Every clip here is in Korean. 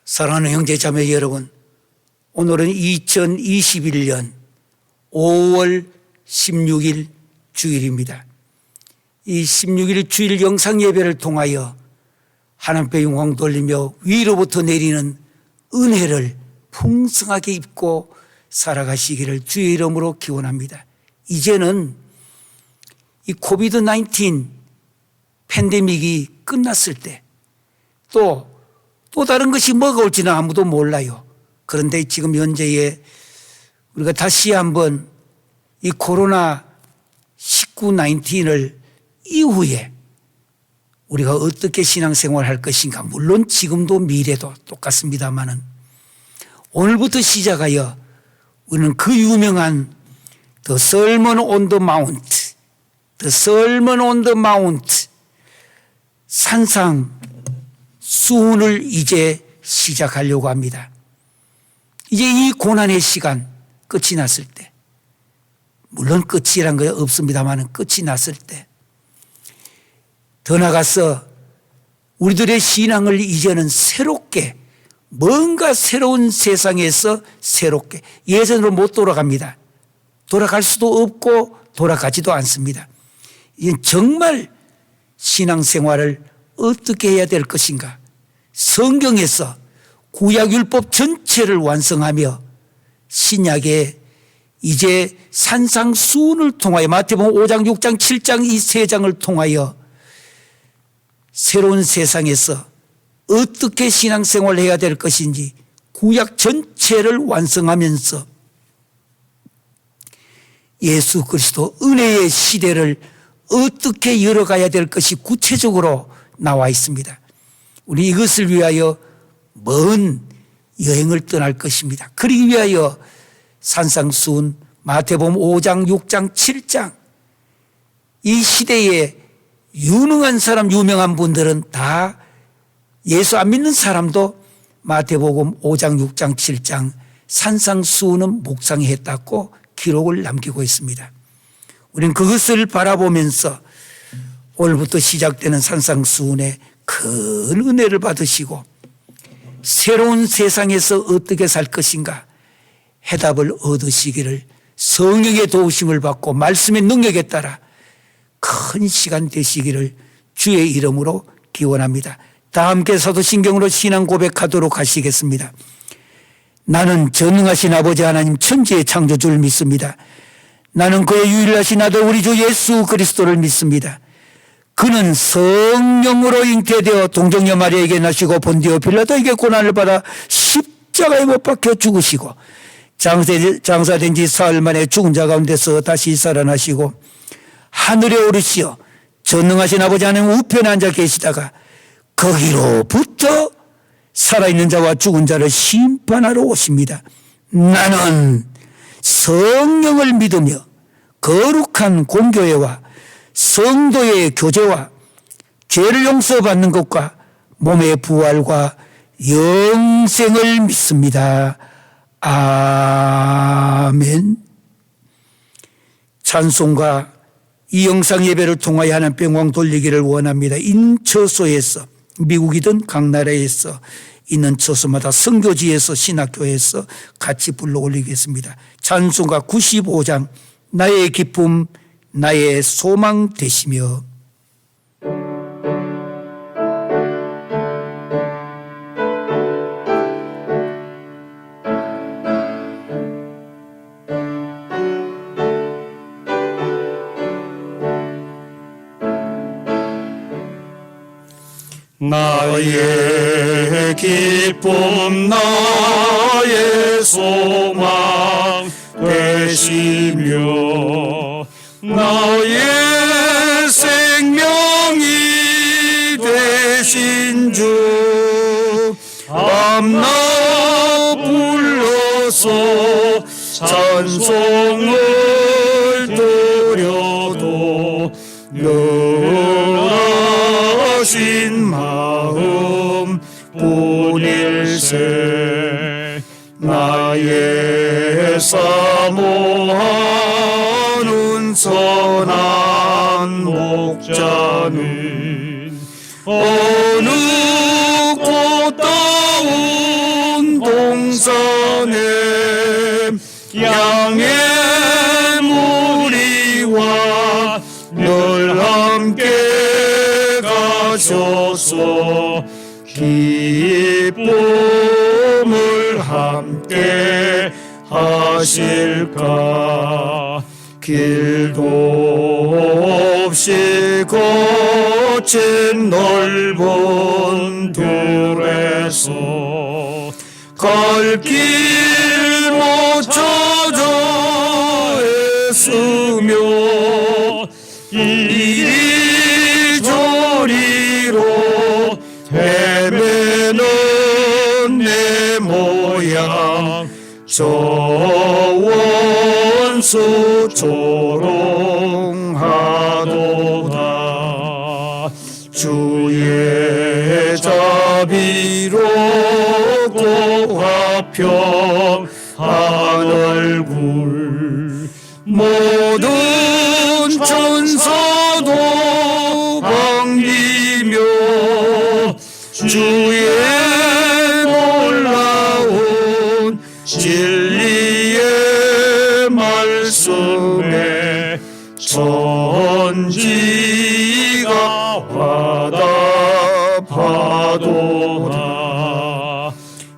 사랑하는 형제자매 여러분, 오늘은 2021년 5월 16일 주일입니다. 이 16일 주일 영상 예배를 통하여 하나님께 영광 돌리며 위로부터 내리는 은혜를 풍성하게 입고 살아가시기를 주의 이름으로 기원합니다. 이제는 이 코비드-19 팬데믹이 끝났을 때 또 다른 것이 뭐가 올지는 아무도 몰라요. 그런데 지금 현재에 우리가 다시 한번 이 코로나19을 이후에 우리가 어떻게 신앙생활을 할 것인가, 물론 지금도 미래도 똑같습니다만은 오늘부터 시작하여 우리는 그 유명한 The Sermon on the Mount, The Sermon on the Mount 산상 수훈을 이제 시작하려고 합니다. 이제 이 고난의 시간 끝이 났을 때, 물론 끝이란 거 없습니다만 끝이 났을 때 더 나아가서 우리들의 신앙을 이제는 새롭게, 뭔가 새로운 세상에서 새롭게, 예전으로 못 돌아갑니다. 돌아갈 수도 없고 돌아가지도 않습니다. 이제 정말 신앙생활을 어떻게 해야 될 것인가, 성경에서 구약율법 전체를 완성하며 신약에 이제 산상수훈을 통하여 마태복음 5장, 6장, 7장 이 세 장을 통하여 새로운 세상에서 어떻게 신앙생활을 해야 될 것인지 구약 전체를 완성하면서 예수 그리스도 은혜의 시대를 어떻게 열어가야 될 것이 구체적으로 나와 있습니다. 우리 이것을 위하여 먼 여행을 떠날 것입니다. 그러기 위하여 산상수훈 마태복음 5장, 6장, 7장 이 시대에 유능한 사람, 유명한 분들은 다 예수 안 믿는 사람도 마태복음 5장, 6장, 7장 산상수훈은 묵상했다고 기록을 남기고 있습니다. 우리는 그것을 바라보면서 오늘부터 시작되는 산상수훈에 큰 은혜를 받으시고 새로운 세상에서 어떻게 살 것인가 해답을 얻으시기를 성령의 도우심을 받고 말씀의 능력에 따라 큰 시간 되시기를 주의 이름으로 기원합니다. 다 함께 사도신경으로 신앙 고백하도록 하시겠습니다. 나는 전능하신 아버지 하나님 천지의 창조주를 믿습니다. 나는 그의 유일하신 아들 우리 주 예수 그리스도를 믿습니다. 그는 성령으로 잉태되어 동정녀 마리아에게 나시고 본디오 빌라도에게 고난을 받아 십자가에 못 박혀 죽으시고 장사된 지 사흘 만에 죽은 자 가운데서 다시 살아나시고 하늘에 오르시어 전능하신 아버지 하나님 우편에 앉아 계시다가 거기로부터 살아있는 자와 죽은 자를 심판하러 오십니다. 나는 성령을 믿으며 거룩한 공교회와 성도의 교제와 죄를 용서받는 것과 몸의 부활과 영생을 믿습니다. 아멘. 찬송가 이 영상 예배를 통하여 하나님께 영광 돌리기를 원합니다. 인처소에서, 미국이든 각 나라에서 있는 처소마다 선교지에서 신학교에서 같이 불러 올리겠습니다. 찬송가 95장 나의 기쁨 나의 소망 되시며. 나의 기쁨 나의 소망 되시며 나의 생명이 되신 주 밤낮 불러서 찬송을 드려도 하신 마음 뿐일세. 나의 사모하는 선한 목자는 어느 꽃다운 양의 무리와 늘 함께 가셔서 기쁨을 함께 하실까. 길도 없이 거친 넓은 들에서 갈 길 못 찾아 애쓰며 이리저리로 헤매는 내 모양 저 원수 조롱하도다. 주의 자비로 고화평 하늘굴 모든 천사도 반기며 주의 놀라운 진리의 말씀에 천지가 화답하도다.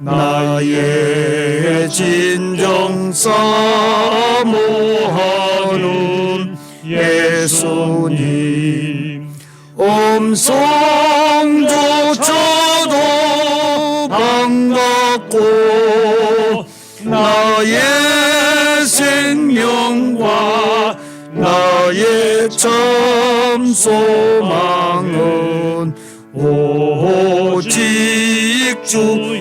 나의 진정 사모하는 예수님 음성조차도 반갑고 나의 생명과 나의 참 소망은 오직 주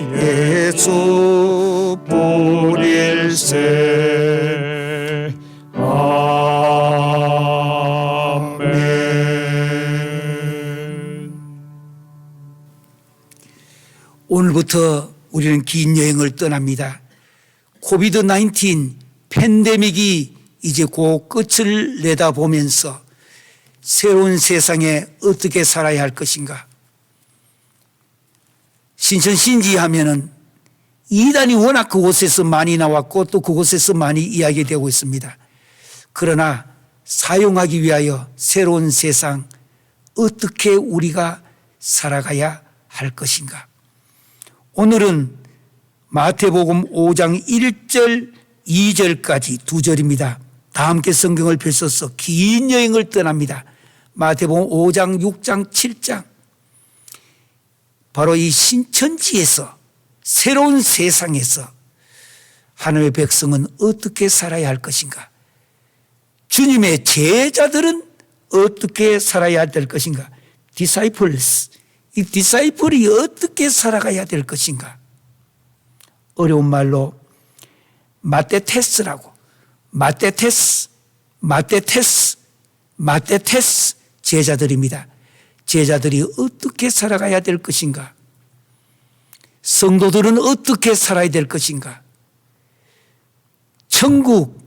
예수뿐일세. 아멘. 오늘부터 우리는 긴 여행을 떠납니다. 코비드-19 팬데믹이 이제 곧 끝을 내다보면서 새로운 세상에 어떻게 살아야 할 것인가. 신천신지 하면은 이단이 워낙 그곳에서 많이 나왔고 또 그곳에서 많이 이야기되고 있습니다. 그러나 사용하기 위하여 새로운 세상 어떻게 우리가 살아가야 할 것인가. 오늘은 마태복음 5장 1절 2절까지 2절입니다. 다 함께 성경을 펼쳐서 긴 여행을 떠납니다. 마태복음 5장 6장 7장 바로 이 신천지에서 새로운 세상에서 하나님의 백성은 어떻게 살아야 할 것인가. 주님의 제자들은 어떻게 살아야 될 것인가. disciples, 이 디사이플이 어떻게 살아가야 될 것인가. 어려운 말로 마테테스라고 마테테스 제자들입니다. 제자들이 어떻게 살아가야 될 것인가. 성도들은 어떻게 살아야 될 것인가. 천국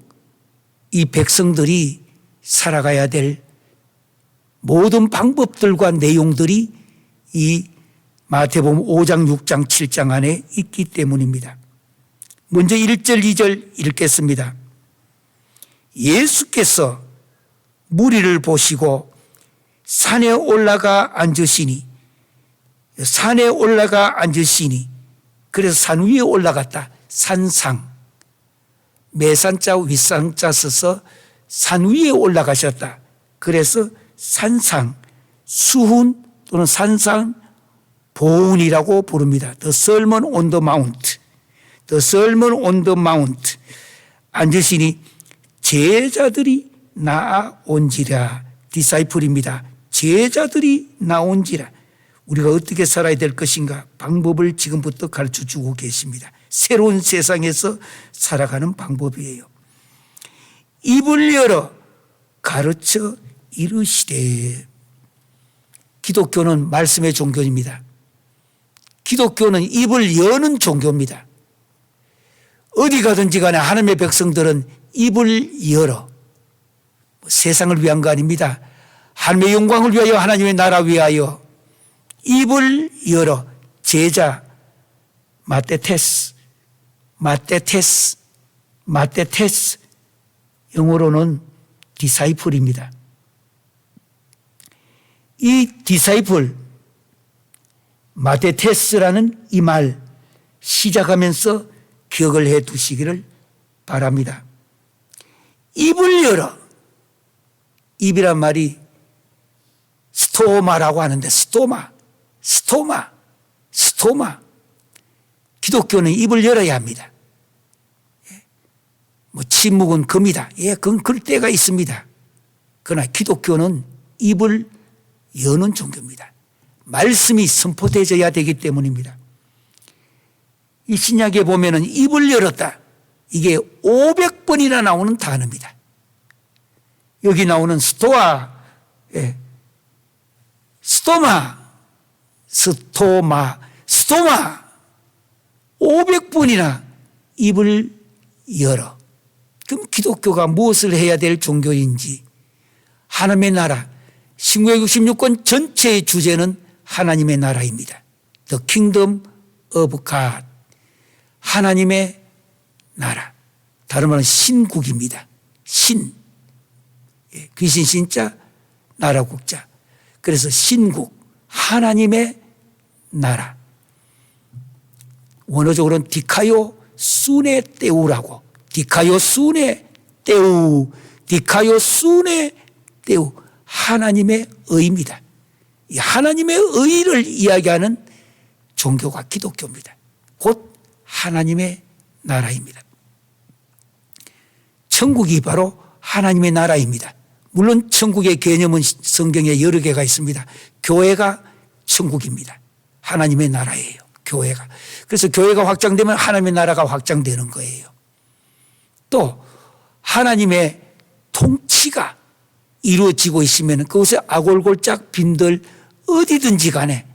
이 백성들이 살아가야 될 모든 방법들과 내용들이 이 마태복음 5장 6장 7장 안에 있기 때문입니다. 먼저 1절 2절 읽겠습니다. 예수께서 무리를 보시고 산에 올라가 앉으시니 그래서 산 위에 올라갔다. 산상 매산자 윗산자 써서 산 위에 올라가셨다. 그래서 산상 수훈 또는 산상 보훈이라고 부릅니다. The Sermon on the Mount. The Sermon on the Mount. 앉으시니 제자들이 나아온지라. 디사이플입니다. 제자들이 나온지라. 우리가 어떻게 살아야 될 것인가 방법을 지금부터 가르쳐주고 계십니다. 새로운 세상에서 살아가는 방법이에요. 입을 열어 가르쳐 이르시되. 기독교는 말씀의 종교입니다. 기독교는 입을 여는 종교입니다. 어디 가든지 간에 하나님의 백성들은 입을 열어. 세상을 위한 거 아닙니다. 하나님의 영광을 위하여, 하나님의 나라 위하여 입을 열어. 제자 마테테스 마테테스, 영어로는 디사이플입니다. 이 디사이플, 마테테스라는 이 말 시작하면서 기억을 해 두시기를 바랍니다. 입을 열어. 입이란 말이 스토마라고 하는데 스토마. 기독교는 입을 열어야 합니다. 뭐 침묵은 금이다. 예, 그건 그럴 때가 있습니다. 그러나 기독교는 입을 여는 종교입니다. 말씀이 선포되어야 되기 때문입니다. 이 신약에 보면은 입을 열었다. 이게 500번이나 나오는 단어입니다. 여기 나오는 스토마 500번이나 입을 열어. 그럼 기독교가 무엇을 해야 될 종교인지, 하나님의 나라, 신구약 66권 전체의 주제는 하나님의 나라입니다. The Kingdom of God. 하나님의 나라. 다른 말은 신국입니다. 신. 귀신 신자, 나라 국자. 그래서 신국, 하나님의 나라. 원어적으로는 디카요 순에 떼우라고. 디카요 순에 떼우. 하나님의 의입니다. 이 하나님의 의를 이야기하는 종교가 기독교입니다. 곧 하나님의 나라입니다. 천국이 바로 하나님의 나라입니다. 물론 천국의 개념은 성경에 여러 개가 있습니다. 교회가 천국입니다. 하나님의 나라예요. 교회가. 그래서 교회가 확장되면 하나님의 나라가 확장되는 거예요. 또 하나님의 통치가 이루어지고 있으면 그곳에 아골골짝 빈들 어디든지 간에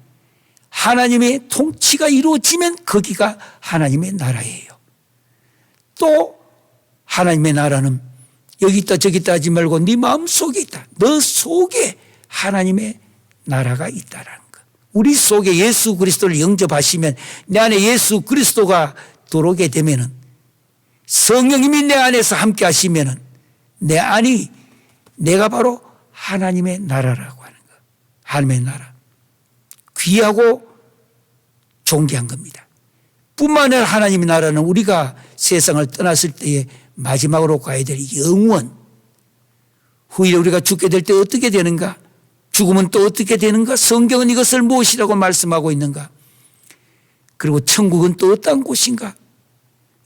하나님의 통치가 이루어지면 거기가 하나님의 나라예요. 또 하나님의 나라는 여기 있다 저기 있다 하지 말고 네 마음속에 있다. 너 속에 하나님의 나라가 있다라는 것. 우리 속에 예수 그리스도를 영접하시면, 내 안에 예수 그리스도가 들어오게 되면은, 성령님이 내 안에서 함께 하시면은 내 안이, 내가 바로 하나님의 나라라고 하는 것. 하나님의 나라. 귀하고 존귀한 겁니다. 뿐만 아니라 하나님의 나라는 우리가 세상을 떠났을 때에 마지막으로 가야 될 영원. 후일에 우리가 죽게 될 때 어떻게 되는가? 죽으면 또 어떻게 되는가? 성경은 이것을 무엇이라고 말씀하고 있는가? 그리고 천국은 또 어떤 곳인가?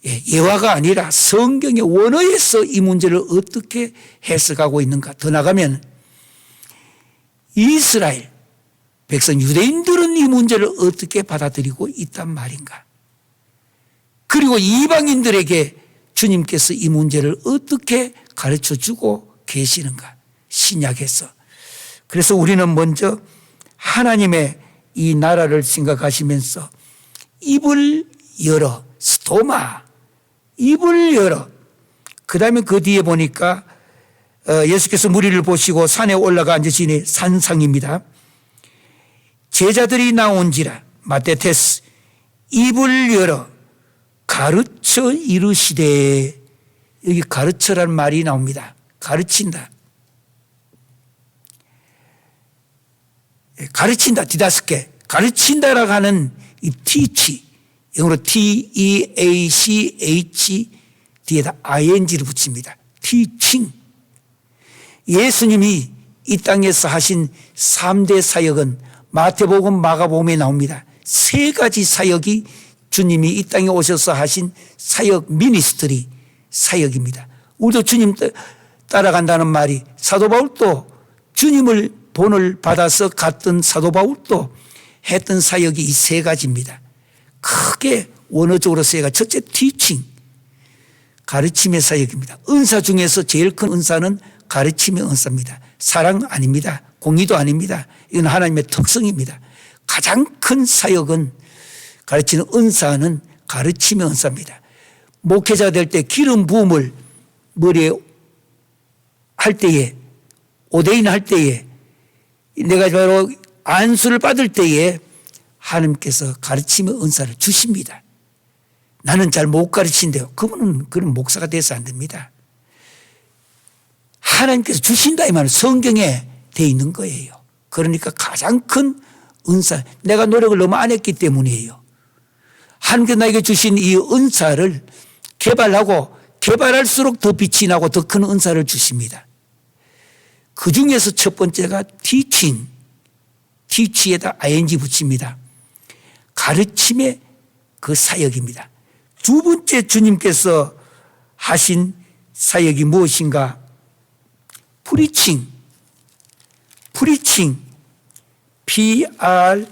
예화가 아니라 성경의 원어에서 이 문제를 어떻게 해석하고 있는가? 더 나가면 이스라엘 백성 유대인들은 이 문제를 어떻게 받아들이고 있단 말인가? 그리고 이방인들에게 주님께서 이 문제를 어떻게 가르쳐주고 계시는가? 신약에서. 그래서 우리는 먼저 하나님의 이 나라를 생각하시면서 입을 열어, 스토마, 입을 열어. 그 다음에 그 뒤에 보니까 예수께서 무리를 보시고 산에 올라가 앉으시니 산상입니다. 제자들이 나온지라, 마테테스, 입을 열어 가르쳐 이르시되. 여기 가르쳐라는 말이 나옵니다. 가르친다. 가르친다, 디다스케. 가르친다라고 하는 이 teach, 영어로 T-E-A-C-H 뒤에다 ing를 붙입니다. teaching. 예수님이 이 땅에서 하신 3대 사역은 마태복음, 마가복음에 나옵니다. 3가지 사역이 주님이 이 땅에 오셔서 하신 사역, 미니스트리 사역입니다. 우리도 주님 따라간다는 말이, 사도 바울도 주님을 본을 받아서 갔던 사도 바울도 했던 사역이 이 3가지입니다. 크게 원어적으로 3가지. 첫째, 티칭, 가르침의 사역입니다. 은사 중에서 제일 큰 은사는 가르침의 은사입니다. 사랑 아닙니다. 공의도 아닙니다. 이건 하나님의 특성입니다. 가장 큰 사역은, 가르치는 은사는 가르침의 은사입니다. 목회자 될 때 기름 부음을 머리에 할 때에, 오대인 할 때에, 내가 바로 안수를 받을 때에 하나님께서 가르침의 은사를 주십니다. 나는 잘 못 가르친대요. 그분은 그런 목사가 돼서 안 됩니다. 하나님께서 주신다 이 말은 성경에 돼 있는 거예요. 그러니까 가장 큰 은사, 내가 노력을 너무 안 했기 때문이에요. 하나님께서 나에게 주신 이 은사를 개발하고 개발할수록 더 빛이 나고 더 큰 은사를 주십니다. 그 중에서 첫 번째가 teaching, teach에다 ing 붙입니다. 가르침의 그 사역입니다. 두 번째 주님께서 하신 사역이 무엇인가? preaching, preaching, P-R-E-A-C-H,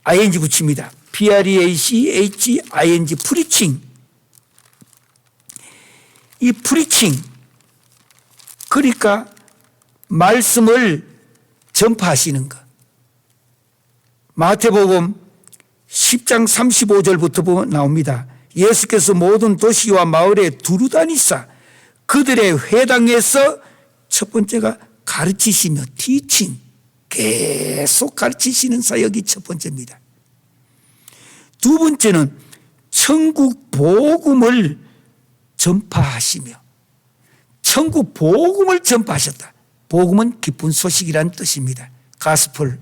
ing 붙입니다. P-R-E-A-C-H, ing, preaching. 이 preaching, 그러니까 말씀을 전파하시는 것. 마태복음 10장 35절부터 나옵니다. 예수께서 모든 도시와 마을에 두루 다니사 그들의 회당에서 첫 번째가 가르치시며 teaching, 계속 가르치시는 사역이 첫 번째입니다. 두 번째는 천국 복음을 전파하시며, 천국 복음을 전파하셨다. 복음은 기쁜 소식이라는 뜻입니다. 가스펠,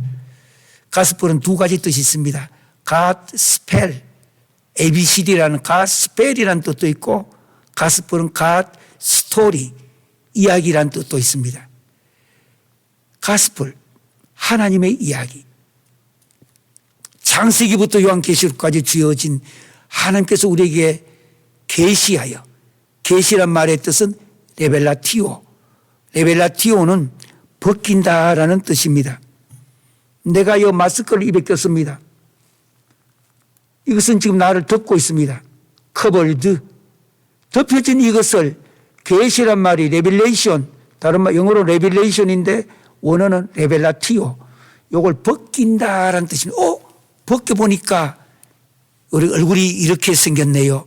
가스펠은 두 가지 뜻이 있습니다. 가스펠, ABCD라는 가스펠이라는 뜻도 있고, 가스펠은 갓 스토리, 이야기라는 뜻도 있습니다. 가스펠, 하나님의 이야기. 창세기부터 요한계시록까지 주어진 하나님께서 우리에게 계시하여, 계시란 말의 뜻은 레벨라티오, 레벨라티오는 벗긴다라는 뜻입니다. 내가 이 마스크를 입에 꼈습니다. 이것은 지금 나를 덮고 있습니다. 커버드, 덮여진 이것을 계시란 말이 레벨레이션, 다른 말 영어로 레벨레이션인데 원어는 레벨라티오, 이걸 벗긴다라는 뜻입니다. 벗겨보니까 우리 얼굴이 이렇게 생겼네요.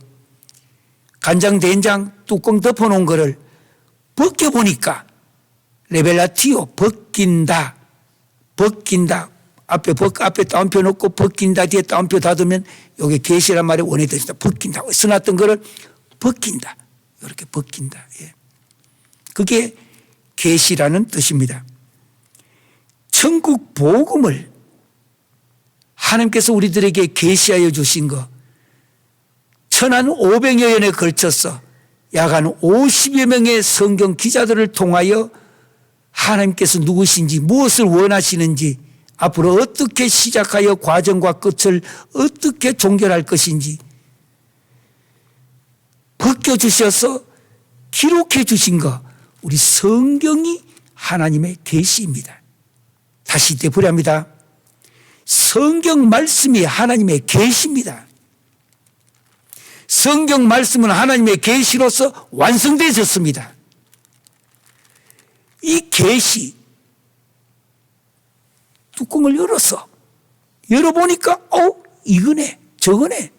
간장, 된장 뚜껑 덮어놓은 거를 벗겨보니까 레벨라티오, 벗긴다, 벗긴다. 앞에 따옴표 넣고 벗긴다, 뒤에 따옴표 닫으면 이게 계시란 말의 원의 뜻이다. 벗긴다. 써놨던 거를 벗긴다. 이렇게 벗긴다. 예. 그게 계시라는 뜻입니다. 천국 복음을 하나님께서 우리들에게 계시하여 주신 거, 1500여 년에 걸쳐서 약 한 50여 명의 성경 기자들을 통하여 하나님께서 누구신지, 무엇을 원하시는지, 앞으로 어떻게 시작하여 과정과 끝을 어떻게 종결할 것인지 벗겨주셔서 기록해 주신 것, 우리 성경이 하나님의 계시입니다. 다시 되풀이합니다. 성경 말씀이 하나님의 계시입니다. 성경 말씀은 하나님의 계시로서 완성되셨습니다. 이 계시, 뚜껑을 열어보니까 이거네, 저거네.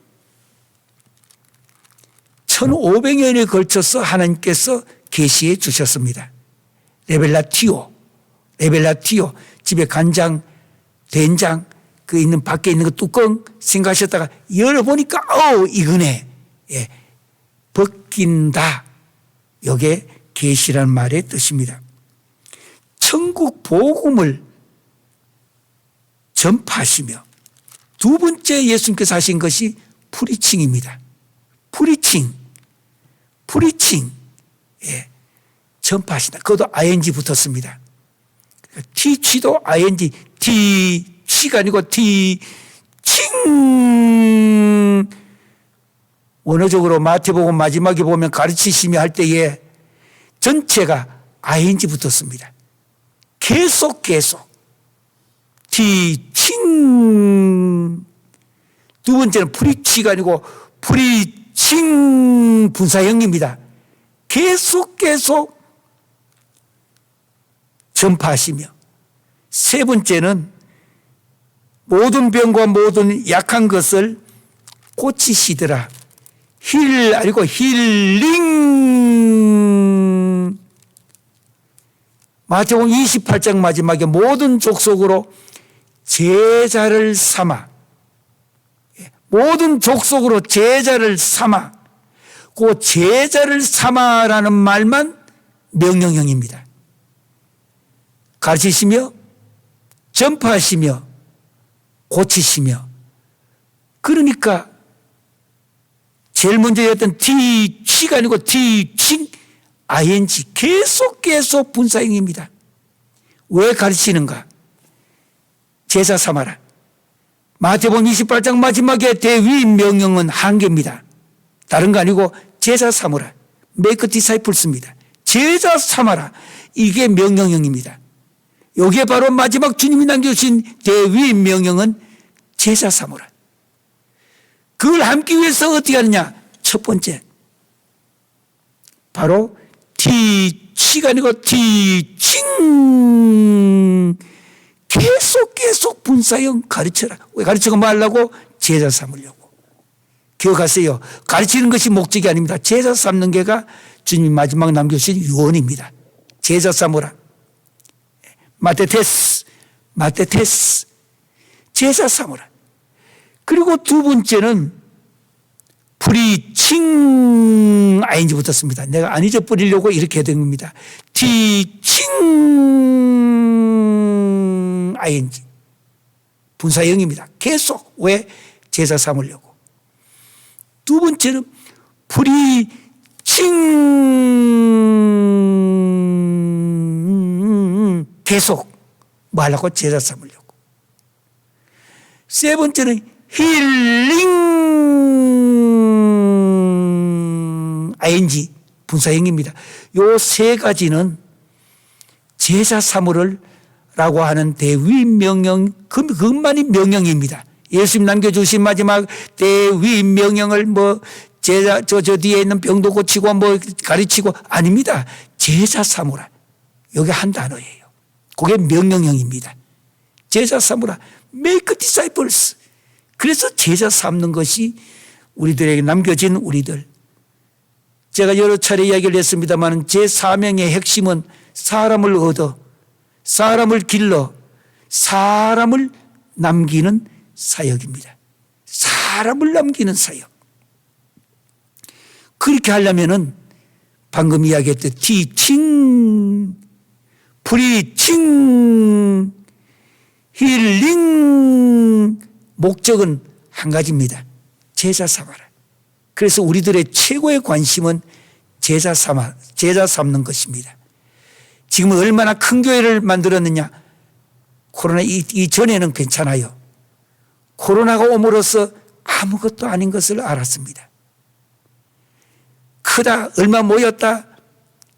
1500년에 걸쳐서 하나님께서 계시해 주셨습니다. 레벨라티오, 레벨라티오. 집에 간장, 된장 그 있는 밖에 있는 거 뚜껑 생각하셨다가 열어보니까 이거네. 예, 벗긴다. 이게 계시란 말의 뜻입니다. 천국 복음을 전파하시며, 두 번째 예수님께서 하신 것이 프리칭입니다. 프리칭, 예, 전파하신다. 그것도 ing 붙었습니다. teach도 ing, teach가 아니고 teaching. 원어적으로 마태복음 마지막에 보면 가르치시며 할 때에 전체가 ing 붙었습니다. 계속 teaching. 두 번째는 preach가 아니고 preaching 분사형입니다. 계속 전파하시며, 세 번째는 모든 병과 모든 약한 것을 고치시더라. 힐 아니고 힐링. 마태복음 28장 마지막에 모든 족속으로 제자를 삼아 모든 족속으로 제자를 삼아. 그 제자를 삼아라는 말만 명령형입니다. 가르치시며 전파하시며 고치시며. 그러니까 제일 먼저였던 teach가 아니고 teaching ing 계속 분사형입니다. 왜 가르치는가? 제자 삼아라. 마태복음 28장 마지막에 대위 명령은 한 개입니다. 다른 거 아니고 제자 삼으라. make disciples입니다. 제자 삼아라. 이게 명령형입니다. 이게 바로 마지막 주님이 남겨주신 대위 명령은 제자 삼으라. 그걸 함기 위해서 어떻게 하느냐? 첫 번째 바로 teach가 아니고 teaching 계속 분사형 가르쳐라. 왜 가르치고 말라고? 제자 삼으려고. 기억하세요. 가르치는 것이 목적이 아닙니다. 제자 삼는 게가 주님이 마지막 남겨주신 유언입니다. 제자 삼으라. 마테테스 제자 삼으라. 그리고 두 번째는 프리칭 ing 붙었습니다. 내가 안 잊어버리려고 이렇게 해야 되는 겁니다. teaching ing 분사형입니다. 계속. 왜? 제자 삼으려고. 두 번째는 프리칭 계속 뭐 하려고? 제자 삼으려고. 세 번째는 힐링 ing 분사형입니다. 요 세 가지는 제자 삼으라고 하는 대위 명령, 그것만이 명령입니다. 예수님 남겨주신 마지막 대위 명령을 뭐 제자 저 뒤에 있는 병도 고치고 뭐 가르치고 아닙니다. 제자 삼으라. 여기 한 단어예요. 그게 명령형입니다. 제자 삼으라. make disciples. 그래서 제자 삼는 것이 우리들에게 남겨진 우리들. 제가 여러 차례 이야기를 했습니다만 제 사명의 핵심은 사람을 얻어, 사람을 길러, 사람을 남기는 사역입니다. 사람을 남기는 사역. 그렇게 하려면은 방금 이야기했던 teaching, preaching, 힐링 목적은 한 가지입니다. 제자 삼아라. 그래서 우리들의 최고의 관심은 제자 삼는 것입니다. 지금 얼마나 큰 교회를 만들었느냐. 코로나 이전에는 괜찮아요. 코로나가 옴으로써 아무것도 아닌 것을 알았습니다. 크다, 얼마 모였다,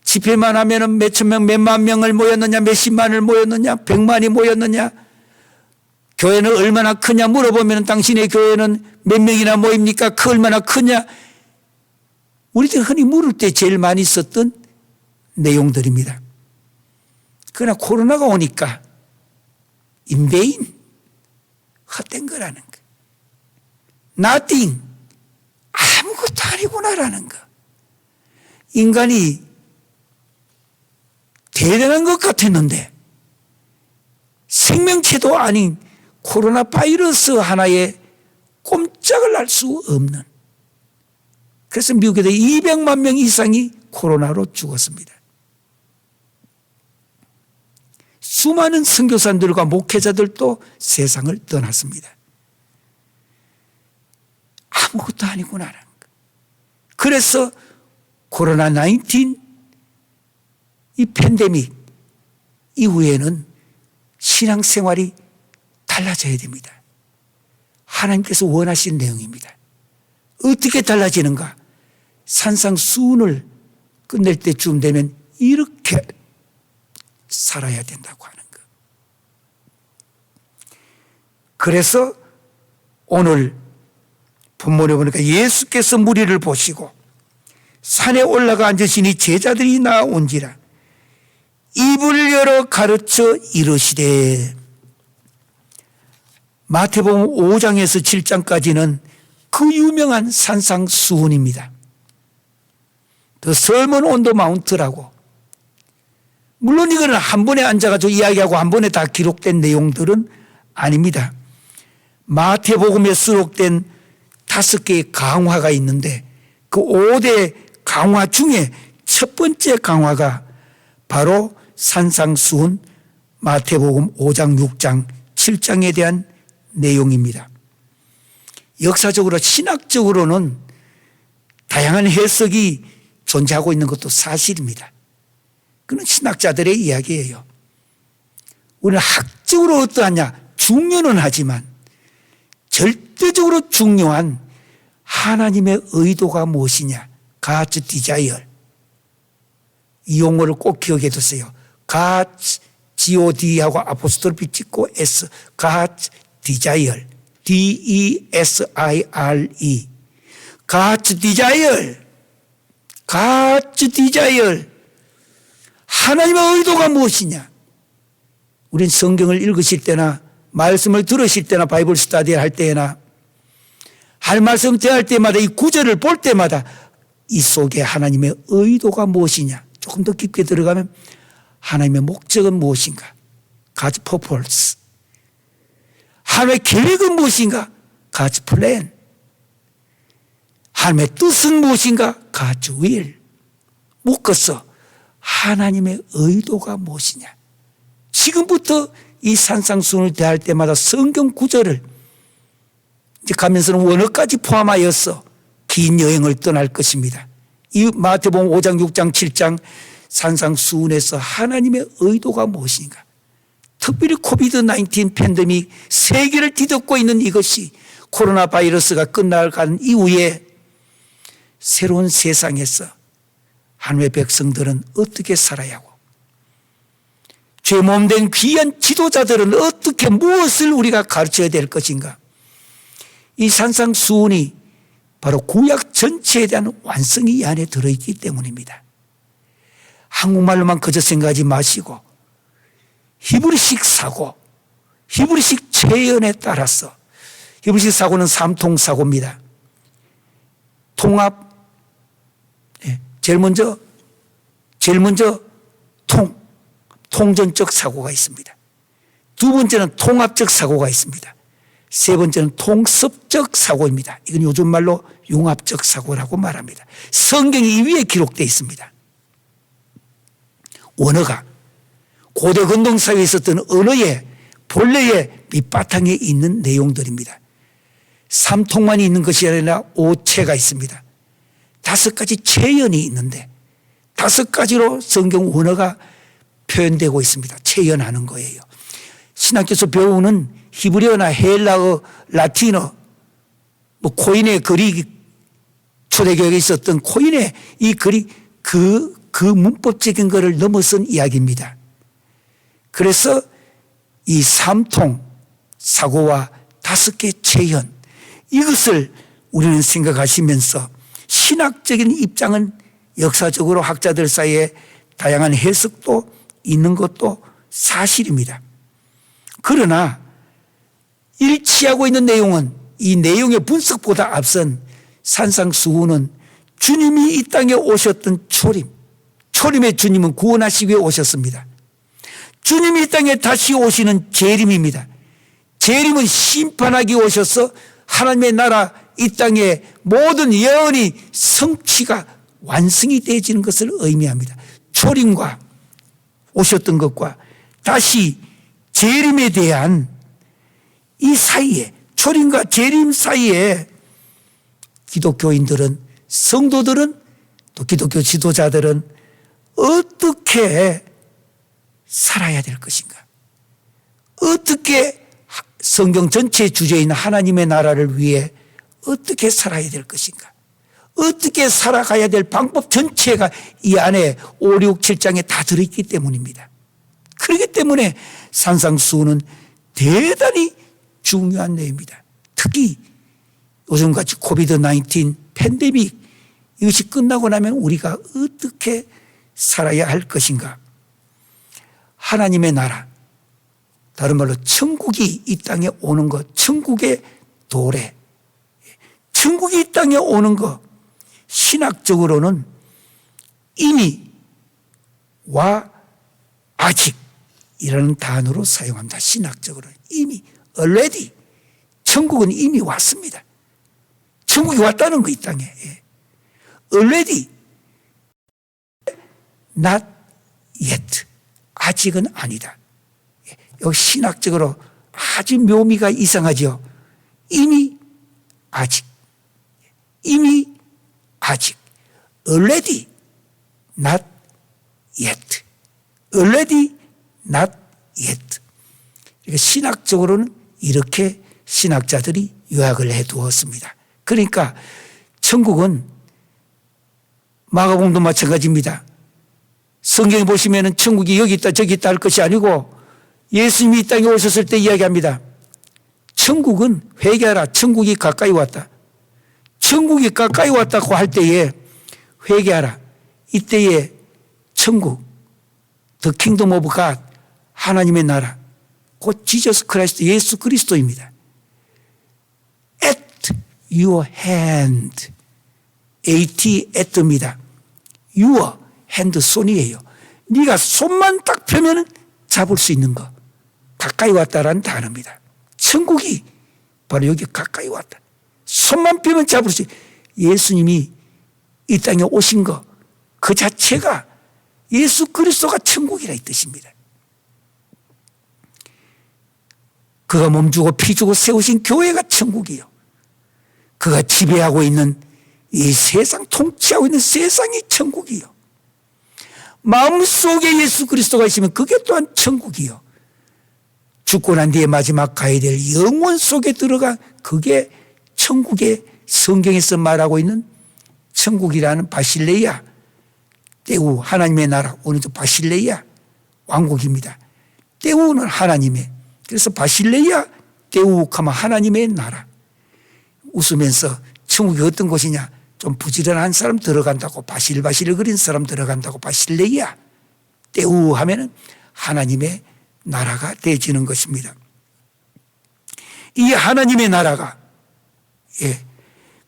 집회만 하면은 몇천 명, 몇만 명을 모였느냐, 몇십만을 모였느냐, 백만이 모였느냐, 교회는 얼마나 크냐 물어보면 당신의 교회는 몇 명이나 모입니까? 그 얼마나 크냐? 우리들 흔히 물을 때 제일 많이 썼던 내용들입니다. 그러나 코로나가 오니까 인베인 헛된 거라는 거. nothing 아무것도 아니구나라는 거. 인간이 대단한 것 같았는데 생명체도 아닌 코로나 바이러스 하나에 꼼짝을 할 수 없는. 그래서 미국에도 200만 명 이상이 코로나로 죽었습니다. 수많은 선교사들과 목회자들도 세상을 떠났습니다. 아무것도 아니구나라는 거. 그래서 코로나 19 이 팬데믹 이후에는 신앙생활이 달라져야 됩니다. 하나님께서 원하신 내용입니다. 어떻게 달라지는가? 산상수훈을 끝낼 때쯤 되면 이렇게 살아야 된다고 하는 것. 그래서 오늘 본문에 보니까 예수께서 무리를 보시고 산에 올라가 앉으시니 제자들이 나온지라 입을 열어 가르쳐 이르시되. 마태복음 5장에서 7장까지는 그 유명한 산상수훈입니다. The Sermon on the Mount라고. 물론 이거는 한 번에 앉아가지고 이야기하고 한 번에 다 기록된 내용들은 아닙니다. 마태복음에 수록된 5개의 강화가 있는데 그 5대 강화 중에 첫 번째 강화가 바로 산상수훈 마태복음 5장, 6장, 7장에 대한 내용입니다. 역사적으로 신학적으로는 다양한 해석이 존재하고 있는 것도 사실입니다. 그건 신학자들의 이야기예요. 우리는 학적으로 어떠하냐 중요는 하지만 절대적으로 중요한 하나님의 의도가 무엇이냐, God's desire. 이 용어를 꼭 기억해 두세요. God's, God하고 아포스톨피 찍고 S, God's desire, D-E-S-I-R-E. God's desire, God's desire. 하나님의 의도가 무엇이냐? 우린 성경을 읽으실 때나 말씀을 들으실 때나 바이블 스터디 할 때나 할 말씀 대할 때마다 이 구절을 볼 때마다 이 속에 하나님의 의도가 무엇이냐? 조금 더 깊게 들어가면 하나님의 목적은 무엇인가? God's purpose. 하나님의 계획은 무엇인가? God's plan. 하나님의 뜻은 무엇인가? God's will. 묶어서 하나님의 의도가 무엇이냐? 지금부터 이 산상수훈을 대할 때마다 성경 구절을 이제 가면서는 원어까지 포함하여서 긴 여행을 떠날 것입니다. 이 마태복음 5장, 6장, 7장 산상수훈에서 하나님의 의도가 무엇인가? 특별히 코비드-19 팬데믹 세계를 뒤덮고 있는 이것이 코로나 바이러스가 끝나가는 이후에 새로운 세상에서 하나님의 백성들은 어떻게 살아야 하고 죄 몸된 귀한 지도자들은 어떻게 무엇을 우리가 가르쳐야 될 것인가? 이 산상수훈이 바로 구약 전체에 대한 완성이 이 안에 들어있기 때문입니다. 한국말로만 그저 생각하지 마시고 히브리식 사고, 히브리식 체연에 따라서 히브리식 사고는 삼통사고입니다. 통합, 제일 먼저 통전적 사고가 있습니다. 두 번째는 통합적 사고가 있습니다. 세 번째는 통섭적 사고입니다. 이건 요즘 말로 융합적 사고라고 말합니다. 성경이 이 위에 기록되어 있습니다. 언어가 고대 근동사회에 있었던 언어의 본래의 밑바탕에 있는 내용들입니다. 삼통만이 있는 것이 아니라 오체가 있습니다. 5가지 체연이 있는데 5가지로 성경 언어가 표현되고 있습니다. 체연하는 거예요. 신학교에서 배우는 히브리어나 헬라어, 라틴어, 코인의 그릭 초대교회에 있었던 코인의 이 그릭 그 문법적인 것을 넘어선 이야기입니다. 그래서 이 삼통 사고와 5개 체연 이것을 우리는 생각하시면서 신학적인 입장은 역사적으로 학자들 사이에 다양한 해석도 있는 것도 사실입니다. 그러나 일치하고 있는 내용은 이 내용의 분석보다 앞선 산상수훈은 주님이 이 땅에 오셨던 초림의 주님은 구원하시기 위해 오셨습니다. 주님이 이 땅에 다시 오시는 재림입니다. 재림은 심판하기 오셔서 하나님의 나라 이 땅에 모든 예언이 성취가 완성이 되어지는 것을 의미합니다. 초림과 오셨던 것과 다시 재림에 대한 이 사이에 초림과 재림 사이에 기독교인들은 성도들은 또 기독교 지도자들은 어떻게 살아야 될 것인가? 어떻게 성경 전체의 주제인 하나님의 나라를 위해 어떻게 살아야 될 것인가? 어떻게 살아가야 될 방법 전체가 이 안에 5, 6, 7장에 다 들어있기 때문입니다. 그렇기 때문에 산상수훈은 대단히 중요한 내용입니다. 특히 요즘같이 코비드-19 팬데믹 이것이 끝나고 나면 우리가 어떻게 살아야 할 것인가? 하나님의 나라, 다른 말로 천국이 이 땅에 오는 것, 천국의 도래, 천국이 이 땅에 오는 것, 신학적으로는 이미 와 아직이라는 단어로 사용합니다. 신학적으로는 이미 already 천국은 이미 왔습니다. 천국이 왔다는 거, 이 땅에. 예. already, not yet. 아직은 아니다. 예. 여기 신학적으로 아주 묘미가 이상하죠. 이미 아직. 이미 아직. already, not yet. already, not yet. 신학적으로는 이렇게 신학자들이 요약을 해 두었습니다. 그러니까 천국은 마가복음도 마찬가지입니다. 성경에 보시면은 천국이 여기 있다 저기 있다 할 것이 아니고 예수님이 이 땅에 오셨을 때 이야기합니다. 천국은 회개하라. 천국이 가까이 왔다. 천국이 가까이 왔다고 할 때에 회개하라. 이때에 천국, The Kingdom of God, 하나님의 나라, 곧 지저스 크라이스트 예수 그리스도입니다. At your hand, at at입니다. your hand 손이에요. 네가 손만 딱 펴면 잡을 수 있는 거. 가까이 왔다라는 단어입니다. 천국이 바로 여기 가까이 왔다. 손만 펴면 잡을 수 있다. 예수님이 이 땅에 오신 거 그 자체가 예수 그리스도가 천국이라 이 뜻입니다. 그가 몸주고 피주고 세우신 교회가 천국이요. 그가 지배하고 있는 이 세상, 통치하고 있는 세상이 천국이요. 마음속에 예수 그리스도가 있으면 그게 또한 천국이요. 죽고 난 뒤에 마지막 가야 될 영원 속에 들어가 그게 천국의 성경에서 말하고 있는 천국이라는 바실레야, 때우 하나님의 나라, 오늘도 바실레야 왕국입니다. 때우는 하나님의, 그래서 바실레야 때우 하면 하나님의 나라. 웃으면서 천국이 어떤 곳이냐, 좀 부지런한 사람 들어간다고, 바실바실 그린 사람 들어간다고, 바실레야 때우 하면은 하나님의 나라가 되어지는 것입니다. 이 하나님의 나라가, 예,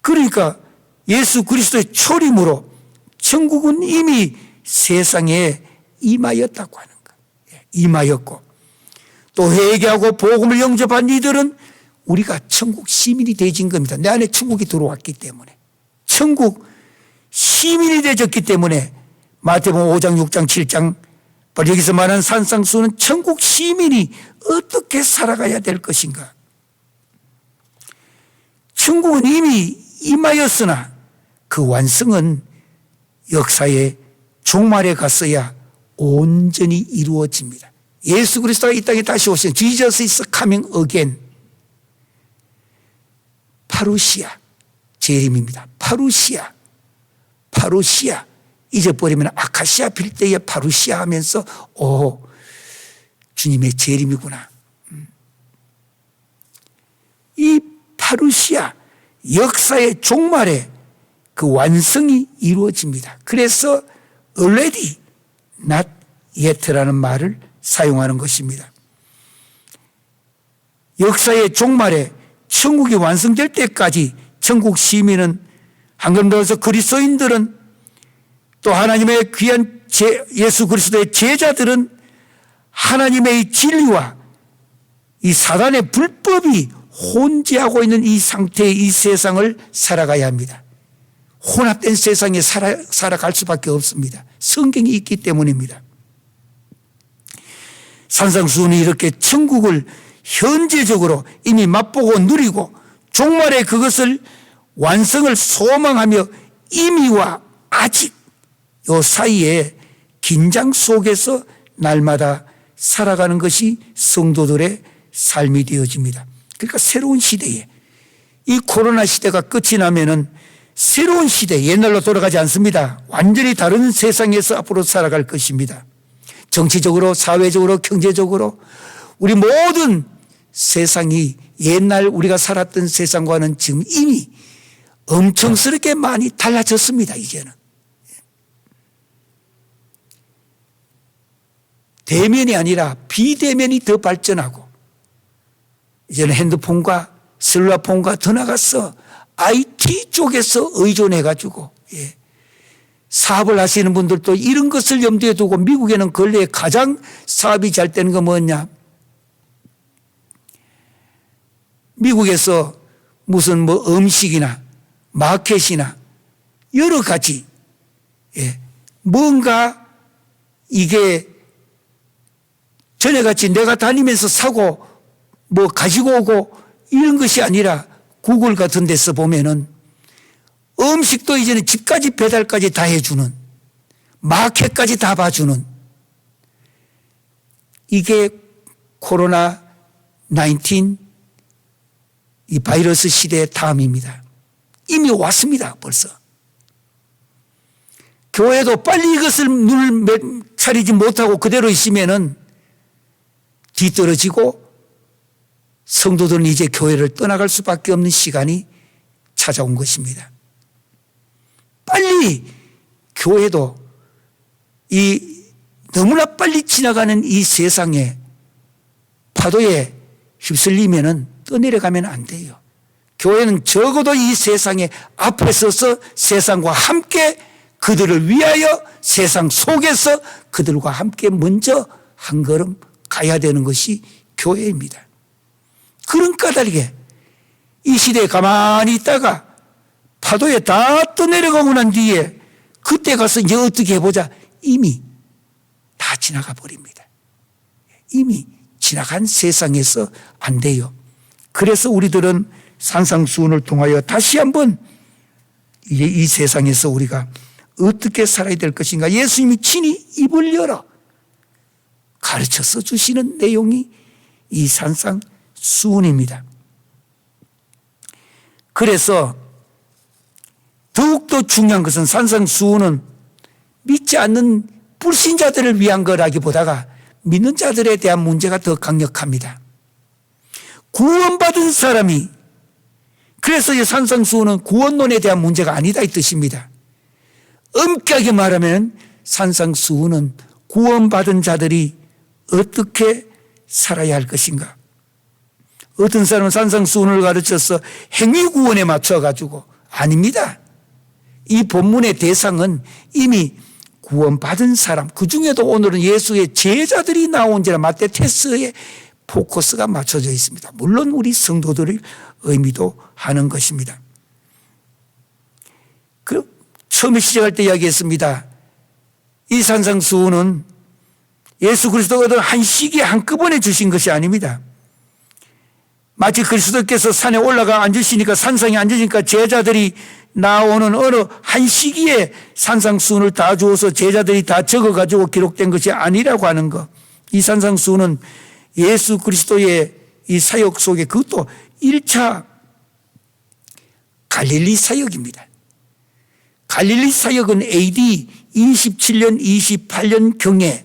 그러니까 예수 그리스도의 초림으로 천국은 이미 세상에 임하였다고 하는 것. 예, 임하였고 또 회개하고 복음을 영접한 이들은 우리가 천국 시민이 되어진 겁니다. 내 안에 천국이 들어왔기 때문에, 천국 시민이 되어졌기 때문에 마태복음 5장 6장 7장 바로 여기서 말하는 산상수는 천국 시민이 어떻게 살아가야 될 것인가. 천국은 이미 임하였으나 그 완성은 역사의 종말에 갔어야 온전히 이루어집니다. 예수 그리스도가 이 땅에 다시 오신 Jesus is coming again. 파루시아, 재림입니다. 파루시아, 파루시아. 잊어버리면 아카시아 필 때에 파루시아 하면서 오, 주님의 재림이구나. 이 파루시아, 역사의 종말에 그 완성이 이루어집니다. 그래서 already, not yet라는 말을 사용하는 것입니다. 역사의 종말에 천국이 완성될 때까지 천국 시민은, 한 걸음 더해서 그리스도인들은, 또 하나님의 귀한 예수 그리스도의 제자들은 하나님의 이 진리와 이 사단의 불법이 혼재하고 있는 이 상태의 이 세상을 살아가야 합니다. 혼합된 세상에 살아갈 수밖에 없습니다. 성경이 있기 때문입니다. 산상수훈이 이렇게 천국을 현재적으로 이미 맛보고 누리고 종말에 그것을 완성을 소망하며 이미와 아직 요 사이에 긴장 속에서 날마다 살아가는 것이 성도들의 삶이 되어집니다. 그러니까 새로운 시대에, 이 코로나 시대가 끝이 나면은 새로운 시대, 옛날로 돌아가지 않습니다. 완전히 다른 세상에서 앞으로 살아갈 것입니다. 정치적으로, 사회적으로, 경제적으로 우리 모든 세상이 옛날 우리가 살았던 세상과는 지금 이미 엄청스럽게 많이 달라졌습니다. 이제는 대면이 아니라 비대면이 더 발전하고, 이제는 핸드폰과 셀룰라폰과 더 나가서 IT 쪽에서 의존해가지고, 예, 사업을 하시는 분들도 이런 것을 염두에 두고, 미국에는 근래에 가장 사업이 잘 되는 거 뭐냐, 미국에서 무슨 뭐 음식이나 마켓이나 여러 가지 뭔가 이게 전에같이 내가 다니면서 사고 뭐 가지고 오고 이런 것이 아니라 구글 같은 데서 보면은 음식도 이제는 집까지 배달까지 다 해주는, 마켓까지 다 봐주는, 이게 코로나 19 이 바이러스 시대의 다음입니다. 이미 왔습니다. 벌써. 교회도 빨리 이것을 눈을 차리지 못하고 그대로 있으면은 뒤떨어지고 성도들은 이제 교회를 떠나갈 수밖에 없는 시간이 찾아온 것입니다. 빨리 교회도 이 너무나 빨리 지나가는 이 세상에 파도에 휩쓸리면은 떠내려가면 안 돼요. 교회는 적어도 이 세상에 앞에 서서 세상과 함께 그들을 위하여 세상 속에서 그들과 함께 먼저 한 걸음 가야 되는 것이 교회입니다. 그런 까닭에 이 시대에 가만히 있다가 파도에 다 떠내려가고 난 뒤에 그때 가서 이제 어떻게 해보자. 이미 다 지나가 버립니다. 이미 지나간 세상에서 안 돼요. 그래서 우리들은 산상수훈을 통하여 다시 한번 이 세상에서 우리가 어떻게 살아야 될 것인가. 예수님이 친히 입을 열어 가르쳐서 주시는 내용이 이 산상수훈입니다. 그래서 더욱더 중요한 것은 산상수훈은 믿지 않는 불신자들을 위한 거라기보다가 믿는 자들에 대한 문제가 더 강력합니다. 구원받은 사람이, 그래서 이 산상수훈은 구원론에 대한 문제가 아니다 이 뜻입니다. 엄격하게 말하면 산상수훈은 구원받은 자들이 어떻게 살아야 할 것인가. 어떤 사람은 산상수훈을 가르쳐서 행위구원에 맞춰가지고 아닙니다. 이 본문의 대상은 이미 구원받은 사람, 그 중에도 오늘은 예수의 제자들이 나온지라 마태테스에 포커스가 맞춰져 있습니다. 물론 우리 성도들의 의미도 하는 것입니다. 처음에 시작할 때 이야기했습니다. 이 산상수훈은 예수 그리스도가 한 시기에 한꺼번에 주신 것이 아닙니다. 마치 그리스도께서 산에 올라가 앉으시니까 산상에 앉으니까 제자들이 나오는 어느 한 시기에 산상수훈을 다 주어서 제자들이 다 적어가지고 기록된 것이 아니라고 하는 것. 이 산상수훈은 예수 그리스도의 이 사역 속에 그것도 1차 갈릴리 사역입니다. 갈릴리 사역은 AD 27년, 28년 경에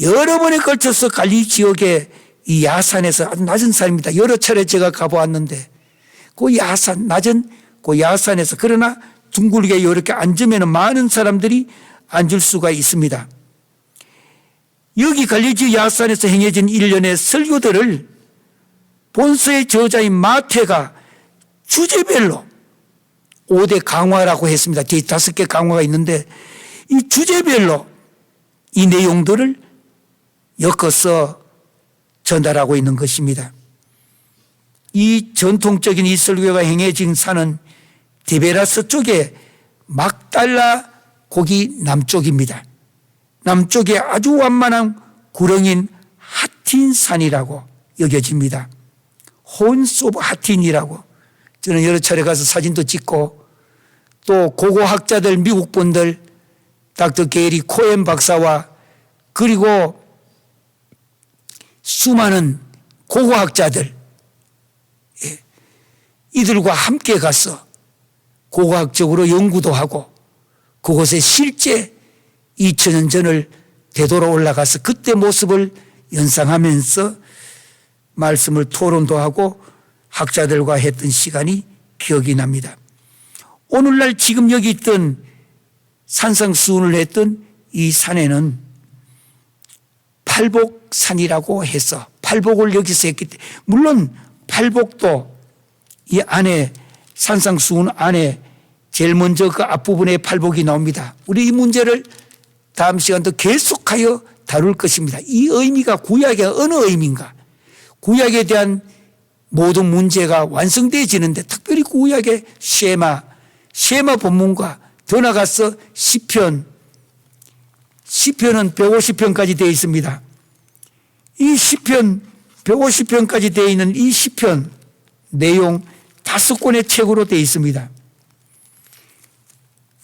여러 번에 걸쳐서 갈릴리 지역의 이 야산에서 아주 낮은 산입니다. 여러 차례 제가 가보았는데 그 야산, 낮은 그 야산에서 그러나 둥글게 이렇게 앉으면 많은 사람들이 앉을 수가 있습니다. 여기 갈릴리 야산에서 행해진 일련의 설교들을 본서의 저자인 마태가 주제별로 5대 강화라고 했습니다. 뒤에 5개 강화가 있는데 이 주제별로 이 내용들을 엮어서 전달하고 있는 것입니다. 이 전통적인 이 설교가 행해진 산은 디베라스 쪽에 막달라 고기 남쪽입니다. 남쪽에 아주 완만한 구렁인 하틴산이라고 여겨집니다. 혼스 오브 하틴이라고 저는 여러 차례 가서 사진도 찍고 또 고고학자들 미국 분들 닥터 게리 코엔 박사와 그리고 수많은 고고학자들 이들과 함께 가서 고고학적으로 연구도 하고 그곳에 실제 2000년 전을 되돌아 올라가서 그때 모습을 연상하면서 말씀을 토론도 하고 학자들과 했던 시간이 기억이 납니다. 오늘날 지금 여기 있던 산상수훈을 했던 이 산에는 팔복산이라고 해서 팔복을 여기서 했기 때문에 물론 팔복도 이 안에 산상수훈 안에 제일 먼저 그 앞부분에 팔복이 나옵니다. 우리 이 문제를 다음 시간도 계속하여 다룰 것입니다. 이 의미가 구약의 어느 의미인가? 구약에 대한 모든 문제가 완성되어지는데 특별히 구약의 쉐마 쉐마 본문과 더 나가서 시편은 150편까지 되어 있습니다. 이 시편 150편까지 되어 있는 이 시편 내용 5권의 책으로 되어 있습니다.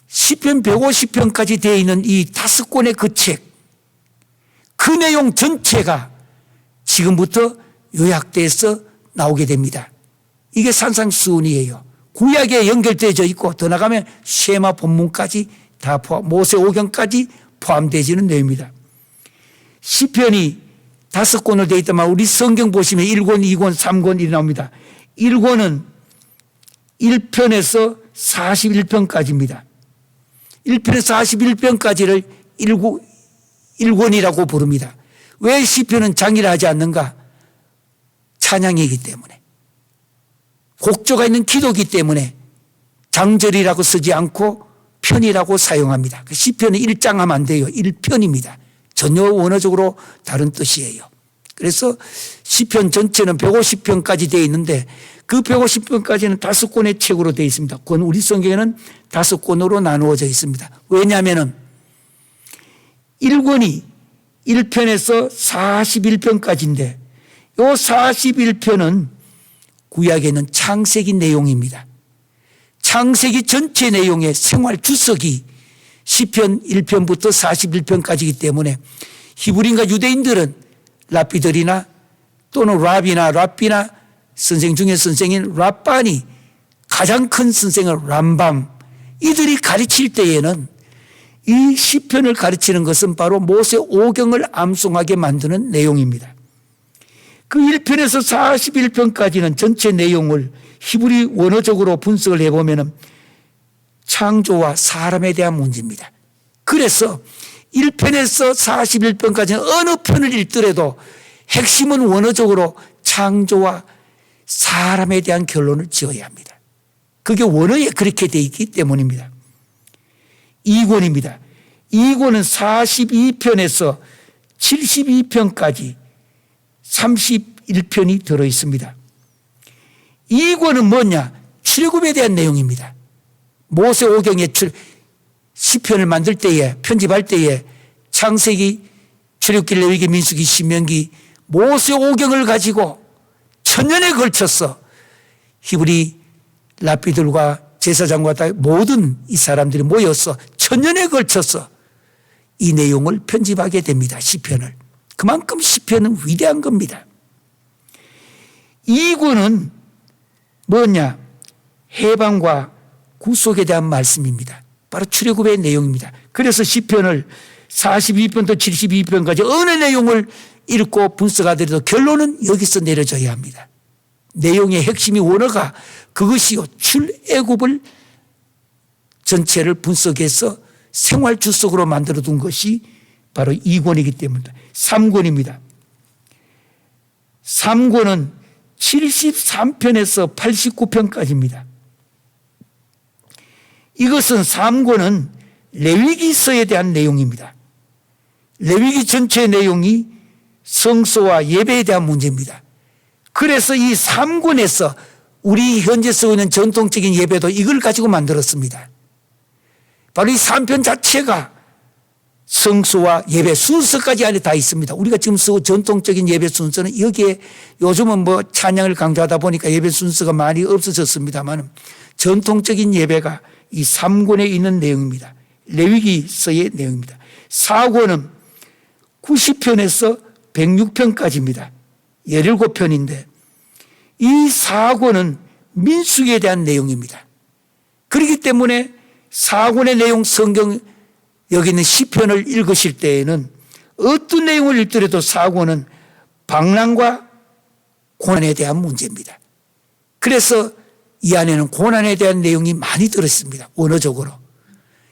시편 150편까지 되어 있는 이 5권의 그 책, 그 내용 전체가 지금부터 요약돼서 나오게 됩니다. 이게 산상수훈이에요. 구약에 연결되어져 있고 더 나가면 쉐마 본문까지 다 모세오경까지 포함되어지는 내용입니다. 시편이 5권으로 되어 있다면 우리 성경 보시면 1권, 2권, 3권 이렇게 나옵니다. 1권은 1편에서 41편까지입니다. 1편에서 41편까지를 1권이라고 부릅니다. 왜 시편은 장의를 하지 않는가? 찬양이기 때문에. 곡조가 있는 기도기 때문에 장절이라고 쓰지 않고 편이라고 사용합니다. 시편은 1장 하면 안 돼요. 1편입니다. 전혀 원어적으로 다른 뜻이에요. 그래서 시편 전체는 150편까지 되어 있는데 그 150편까지는 5권의 책으로 되어 있습니다. 그건 우리 성경에는 5권으로 나누어져 있습니다. 왜냐하면 1권이 1편에서 41편까지인데 이 41편은 구약에는 창세기 내용입니다. 창세기 전체 내용의 생활 주석이 시편 1편부터 41편까지이기 때문에 히브리인과 유대인들은 랍비들이나 또는 랍비나 선생 중에 선생인 랍반이 가장 큰 선생을 람밤 이들이 가르칠 때에는 이 시편을 가르치는 것은 바로 모세 오경을 암송하게 만드는 내용입니다. 그 1편에서 41편까지는 전체 내용을 히브리 원어적으로 분석을 해보면 창조와 사람에 대한 문제입니다. 그래서 1편에서 41편까지는 어느 편을 읽더라도 핵심은 원어적으로 창조와 사람에 대한 결론을 지어야 합니다. 그게 원어에 그렇게 되어 있기 때문입니다. 2권입니다. 2권은 42편에서 72편까지 31편이 들어있습니다. 2권은 뭐냐? 출애굽에 대한 내용입니다. 모세 오경의 시편을 만들 때에 편집할 때에 창세기, 출애굽기, 레위기, 민수기, 신명기 모세 오경을 가지고 천년에 걸쳐서 히브리 랍비들과 제사장과 다 모든 이 사람들이 모여서 천년에 걸쳐서 이 내용을 편집하게 됩니다. 시편을. 그만큼 시편은 위대한 겁니다. 2권은 뭐냐? 해방과 구속에 대한 말씀입니다. 바로 출애굽의 내용입니다. 그래서 시편을 42편부터 72편까지 어느 내용을 읽고 분석하더라도 결론은 여기서 내려져야 합니다. 내용의 핵심이 원어가 그것이요. 출애굽을 전체를 분석해서 생활 주석으로 만들어둔 것이 바로 2권이기 때문입니다. 3권입니다. 3권은 73편에서 89편까지입니다. 이것은 3권은 레위기서에 대한 내용입니다. 레위기 전체 내용이 성소와 예배에 대한 문제입니다. 그래서 이 3권에서 우리 현재 쓰고 있는 전통적인 예배도 이걸 가지고 만들었습니다. 바로 이 3편 자체가 성소와 예배 순서까지 안에 다 있습니다. 우리가 지금 쓰고 전통적인 예배 순서는 여기에 요즘은 뭐 찬양을 강조하다 보니까 예배 순서가 많이 없어졌습니다만 전통적인 예배가 이 3권에 있는 내용입니다. 레위기서의 내용입니다. 4권은 90편에서 106편까지입니다. 17편인데 이 4권은 민수기에 대한 내용입니다. 그렇기 때문에 4권의 내용 성경 여기 있는 시편을 읽으실 때에는 어떤 내용을 읽더라도 4권은 방랑과 고난에 대한 문제입니다. 그래서 이 안에는 고난에 대한 내용이 많이 들어있습니다. 원어적으로.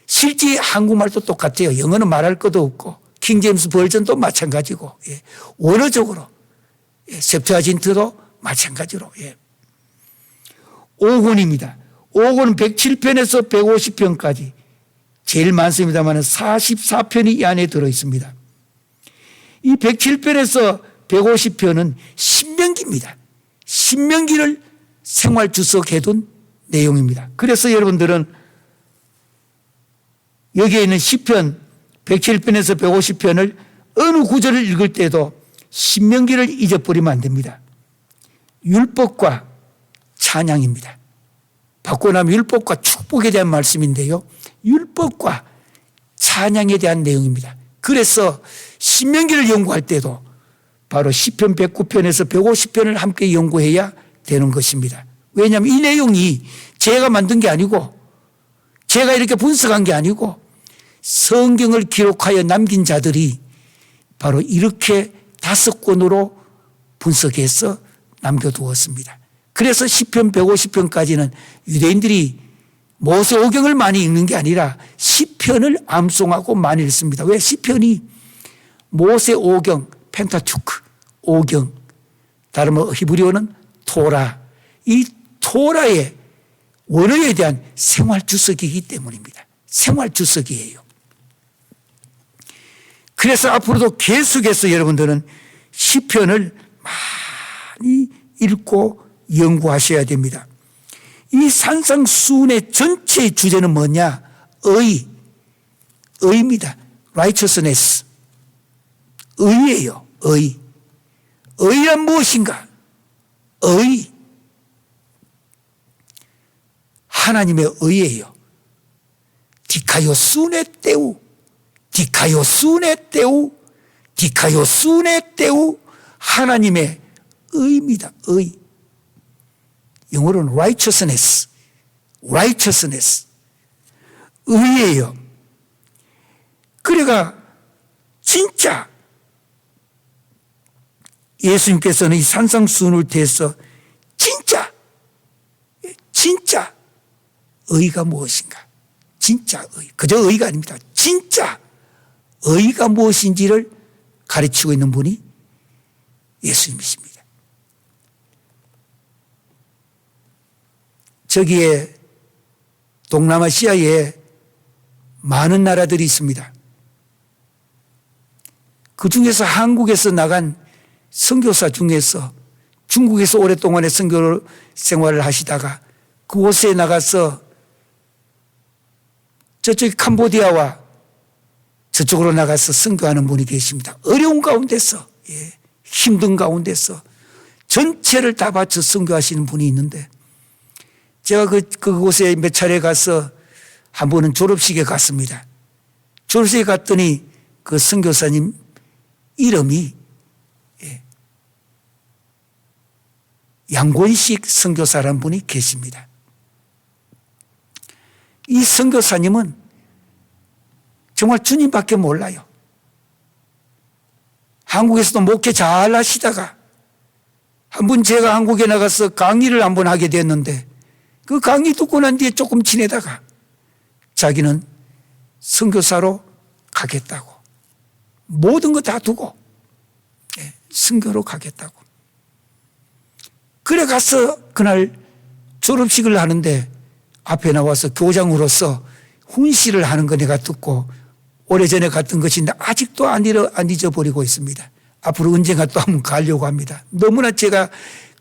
실제 한국말도 똑같아요. 영어는 말할 것도 없고 킹제임스 버전도 마찬가지고 원어적으로 septuagint도 마찬가지로 5권입니다. 5권은 107편에서 150편까지 제일 많습니다만 44편이 이 안에 들어있습니다. 이 107편에서 150편은 신명기입니다. 신명기를 생활 주석해둔 내용입니다. 그래서 여러분들은 여기에 있는 시편 107편에서 150편을 어느 구절을 읽을 때도 신명기를 잊어버리면 안 됩니다. 율법과 찬양입니다. 받고 나면 율법과 축복에 대한 말씀인데요. 율법과 찬양에 대한 내용입니다. 그래서 신명기를 연구할 때도 바로 시편 109편에서 150편을 함께 연구해야 되는 것입니다. 왜냐하면 이 내용이 제가 만든 게 아니고 제가 이렇게 분석한 게 아니고 성경을 기록하여 남긴 자들이 바로 이렇게 5권으로 분석해서 남겨두었습니다. 그래서 시편 150편까지는 유대인들이 모세오경을 많이 읽는 게 아니라 시편을 암송하고 많이 읽습니다. 왜? 시편이 모세오경, 펜타투크, 오경, 다른 히브리어는 토라, 이 토라의 원어에 대한 생활 주석이기 때문입니다. 생활 주석이에요. 그래서 앞으로도 계속해서 여러분들은 시편을 많이 읽고 연구하셔야 됩니다. 이 산상수훈의 전체의 주제는 뭐냐? 의입니다. righteousness. 의예요. 의. 의란 무엇인가? 의. 하나님의 의예요. 디카요 수네 때우, 디카요 수네 때우, 디카요 수네 때우. 하나님의 의입니다. 의. 영어로는 righteousness. righteousness. 의예요. 그래가 진짜 예수님께서는 이 산상수훈을 통해서 진짜 의가 무엇인가? 진짜 의. 그저 의가 아닙니다. 진짜 의가 무엇인지를 가르치고 있는 분이 예수님이십니다. 저기에 동남아시아에 많은 나라들이 있습니다. 그 중에서 한국에서 나간 선교사 중에서 중국에서 오랫동안의 선교 생활을 하시다가 그곳에 나가서 저쪽 캄보디아와 저쪽으로 나가서 선교하는 분이 계십니다. 어려운 가운데서, 힘든 가운데서 전체를 다 바쳐 선교하시는 분이 있는데 제가 그곳에 몇 차례 가서 한 번은 졸업식에 갔습니다. 졸업식에 갔더니 그 선교사님 이름이 양권식 선교사라는 분이 계십니다. 이 선교사님은 정말 주님밖에 몰라요. 한국에서도 목회 잘 하시다가 한 번 제가 한국에 나가서 강의를 한번 하게 됐는데 그 강의 듣고 난 뒤에 조금 지내다가 자기는 선교사로 가겠다고 모든 거 다 두고 선교로 가겠다고 그래 가서 그날 졸업식을 하는데 앞에 나와서 교장으로서 훈시를 하는 거 내가 듣고 오래전에 갔던 것인데 아직도 안 잊어버리고 있습니다. 앞으로 언젠가 또 한번 가려고 합니다. 너무나 제가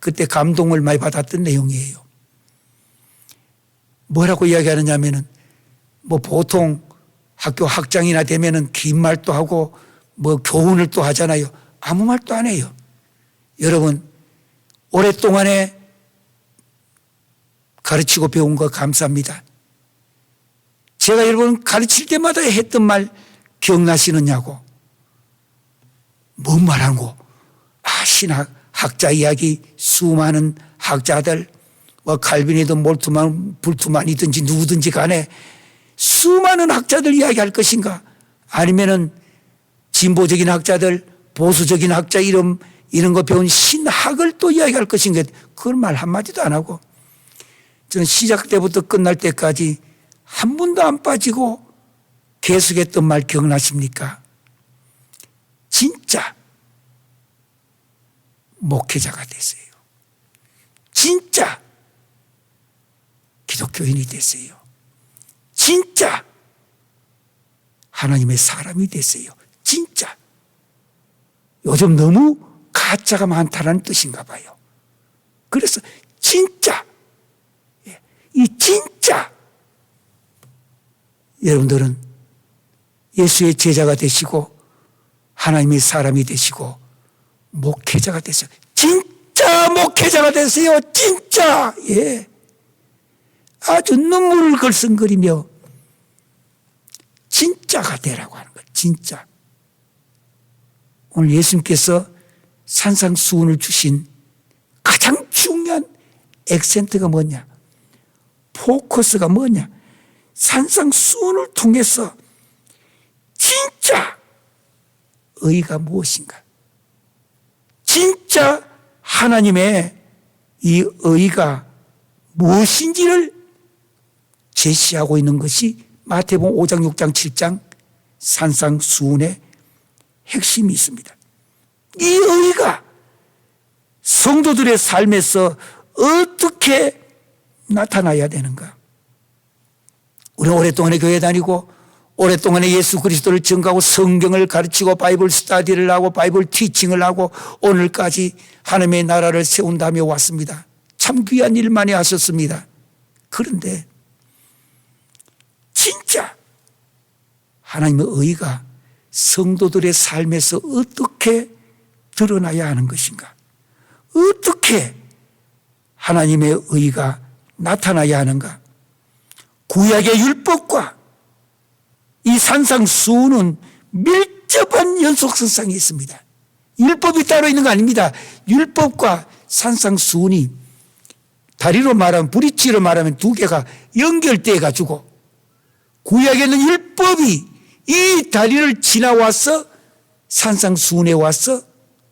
그때 감동을 많이 받았던 내용이에요. 뭐라고 이야기하느냐 하면은 뭐 보통 학교 학장이나 되면은 긴 말도 하고 뭐 교훈을 또 하잖아요. 아무 말도 안 해요. 여러분 오랫동안에 가르치고 배운 거 감사합니다. 제가 여러분 가르칠 때마다 했던 말 기억나시느냐고. 뭔 말하고? 신학, 학자 이야기 수많은 학자들 뭐 칼빈이든 몰트만, 불트만이든지 누구든지 간에 수많은 학자들 이야기할 것인가? 아니면은 진보적인 학자들, 보수적인 학자 이런 거 배운 신학을 또 이야기할 것인가? 그걸 말 한마디도 안 하고 저는 시작 때부터 끝날 때까지 한 번도 안 빠지고 계속했던 말 기억나십니까? 진짜 목회자가 되세요. 진짜 기독교인이 되세요. 진짜 하나님의 사람이 되세요. 진짜. 요즘 너무 가짜가 많다는 뜻인가 봐요. 그래서 진짜, 이 진짜 여러분들은 예수의 제자가 되시고 하나님의 사람이 되시고 목회자가 되세요. 진짜 목회자가 되세요. 진짜. 예. 아주 눈물을 걸썽거리며 진짜가 되라고 하는 거예요. 진짜. 오늘 예수님께서 산상수훈을 주신 가장 중요한 액센트가 뭐냐? 포커스가 뭐냐? 산상수훈을 통해서 진짜 의가 무엇인가? 진짜 하나님의 이 의가 무엇인지를 제시하고 있는 것이 마태복음 5장, 6장, 7장 산상수훈의 핵심이 있습니다. 이 의가 성도들의 삶에서 어떻게 나타나야 되는가? 우리는 오랫동안에 교회 다니고 오랫동안에 예수 그리스도를 증거하고 성경을 가르치고 바이블 스터디를 하고 바이블 티칭을 하고 오늘까지 하나님의 나라를 세운다며 왔습니다. 참 귀한 일 많이 하셨습니다. 그런데 진짜 하나님의 의가 성도들의 삶에서 어떻게 드러나야 하는 것인가? 어떻게 하나님의 의가 나타나야 하는가? 구약의 율법과 이 산상수훈은 밀접한 연속성상이 있습니다. 율법이 따로 있는 거 아닙니다. 율법과 산상수훈이 다리로 말하면 브릿지로 말하면 두 개가 연결되어 가지고 구약에는 율법이 이 다리를 지나와서 산상수훈에 와서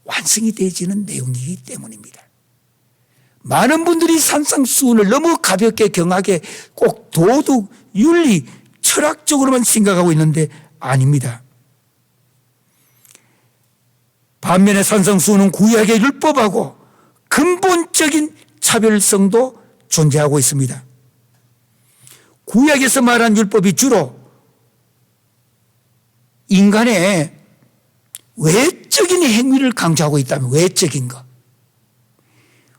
완성이 되어지는 내용이기 때문입니다. 많은 분들이 산상수훈을 너무 가볍게 경하게 꼭 도덕, 윤리, 철학적으로만 생각하고 있는데 아닙니다. 반면에 산상수훈은 구약의 율법하고 근본적인 차별성도 존재하고 있습니다. 구약에서 말한 율법이 주로 인간의 외적인 행위를 강조하고 있다면 외적인 것.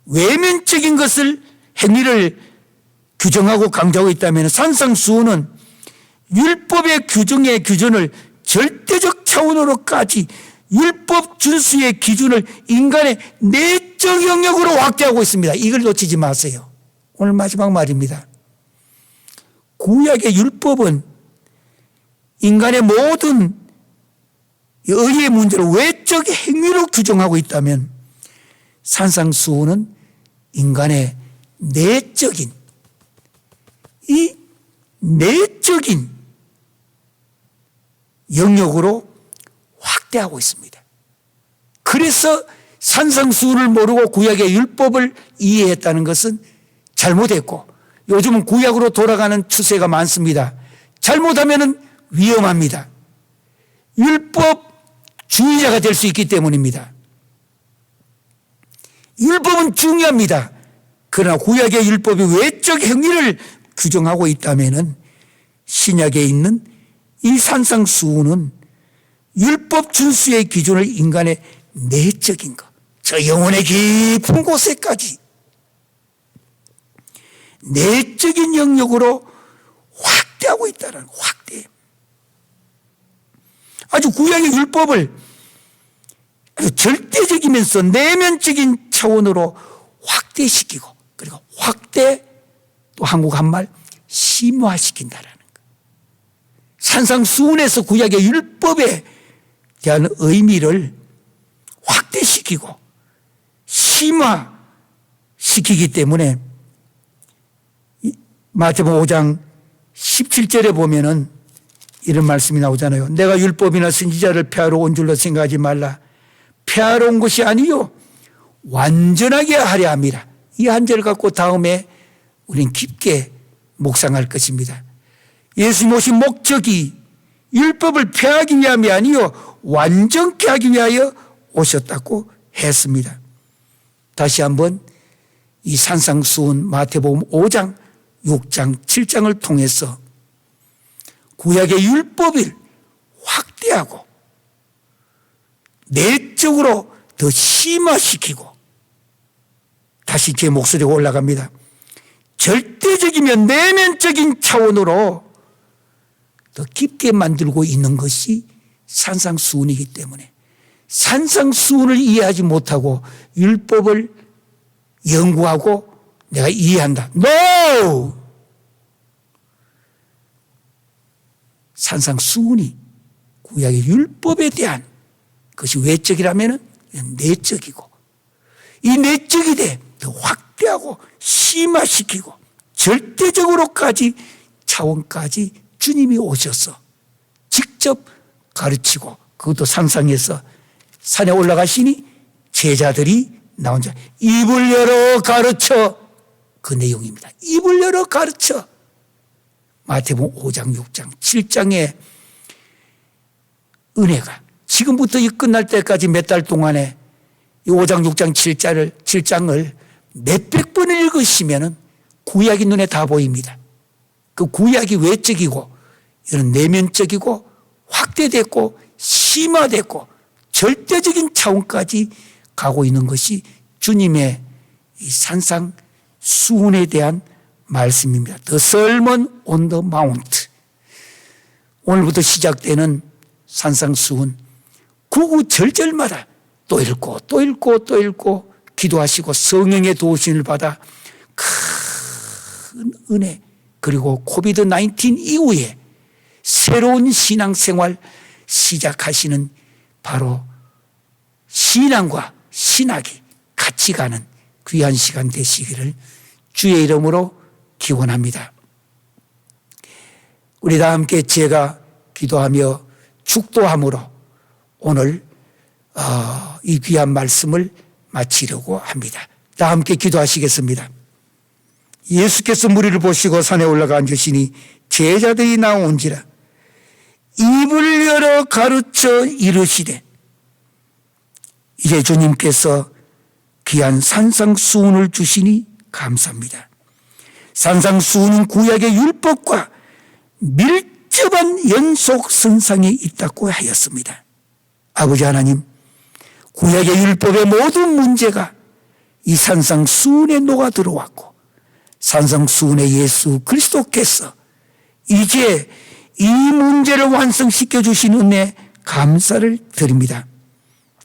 외면적인 것을 행위를 규정하고 강조하고 있다면 산상수훈은 율법의 규정의 기준을 절대적 차원으로까지 율법 준수의 기준을 인간의 내적 영역으로 확대하고 있습니다. 이걸 놓치지 마세요. 오늘 마지막 말입니다. 구약의 율법은 인간의 모든 의의 문제를 외적 행위로 규정하고 있다면 산상수훈은 인간의 내적인 이 내적인 영역으로 확대하고 있습니다. 그래서 산상수훈을 모르고 구약의 율법을 이해했다는 것은 잘못했고 요즘은 구약으로 돌아가는 추세가 많습니다. 잘못하면 위험합니다. 율법주의자가 될 수 있기 때문입니다. 율법은 중요합니다. 그러나 구약의 율법이 외적 행위를 규정하고 있다면 신약에 있는 이 산상수훈은 율법 준수의 기준을 인간의 내적인 것, 저 영혼의 깊은 곳에까지 내적인 영역으로 확대하고 있다는 확대. 아주 구약의 율법을 아주 절대적이면서 내면적인 차원으로 확대시키고 그리고 확대 또 한국 한말 심화시킨다라는 것. 산상수훈에서 구약의 율법에 대한 의미를 확대시키고 심화시키기 때문에 마태복음 5장 17절에 보면은 이런 말씀이 나오잖아요. 내가 율법이나 선지자를 폐하러 온 줄로 생각하지 말라. 폐하러 온 것이 아니요 완전하게 하려 함이라. 이 한 절 갖고 다음에 우리는 깊게 묵상할 것입니다. 예수님 오신 목적이 율법을 폐하기 위함이 아니요 완전케 하기 위하여 오셨다고 했습니다. 다시 한번 이 산상수훈 마태복음 5장, 6장, 7장을 통해서 구약의 율법을 확대하고 내적으로 더 심화시키고 다시 제 목소리가 올라갑니다. 절대적이면 내면적인 차원으로 더 깊게 만들고 있는 것이 산상수훈이기 때문에 산상수훈을 이해하지 못하고 율법을 연구하고 내가 이해한다. No! 산상수훈이 구약의 율법에 대한 것이 외적이라면 내적이고 이 내적이 더 확대하고 심화시키고 절대적으로까지 차원까지 주님이 오셔서 직접 가르치고 그것도 산상에서 산에 올라가시니 제자들이 나온 자 입을 열어 가르쳐 그 내용입니다. 입을 열어 가르쳐 마태복음 5장 6장 7장의 은혜가 지금부터 이 끝날 때까지 몇 달 동안에 이 5장 6장 7장을 몇백 번을 읽으시면 구약이 눈에 다 보입니다. 그 구약이 외적이고 이런 내면적이고 확대됐고 심화됐고 절대적인 차원까지 가고 있는 것이 주님의 이 산상 수훈에 대한 말씀입니다. The Sermon on the Mount. 오늘부터 시작되는 산상 수훈 구구절절마다 또 읽고 또 읽고 또 읽고 기도하시고 성령의 도우심을 받아 큰 은혜 그리고 코비드-19 이후에 새로운 신앙생활 시작하시는 바로 신앙과 신학이 같이 가는 귀한 시간 되시기를 주의 이름으로 기원합니다. 우리 다 함께 제가 기도하며 축도함으로 오늘 이 귀한 말씀을 마치려고 합니다. 다 함께 기도하시겠습니다. 예수께서 무리를 보시고 산에 올라가 앉으시니 제자들이 나온지라 입을 열어 가르쳐 이르시되 이제 주님께서 귀한 산상수훈을 주시니 감사합니다. 산상수훈은 구약의 율법과 밀접한 연속선상에 있다고 하였습니다. 아버지 하나님, 구약의 율법의 모든 문제가 이 산상수훈에 녹아 들어왔고 산상수훈의 예수 그리스도께서 이제 이 문제를 완성시켜 주신 은혜 감사를 드립니다.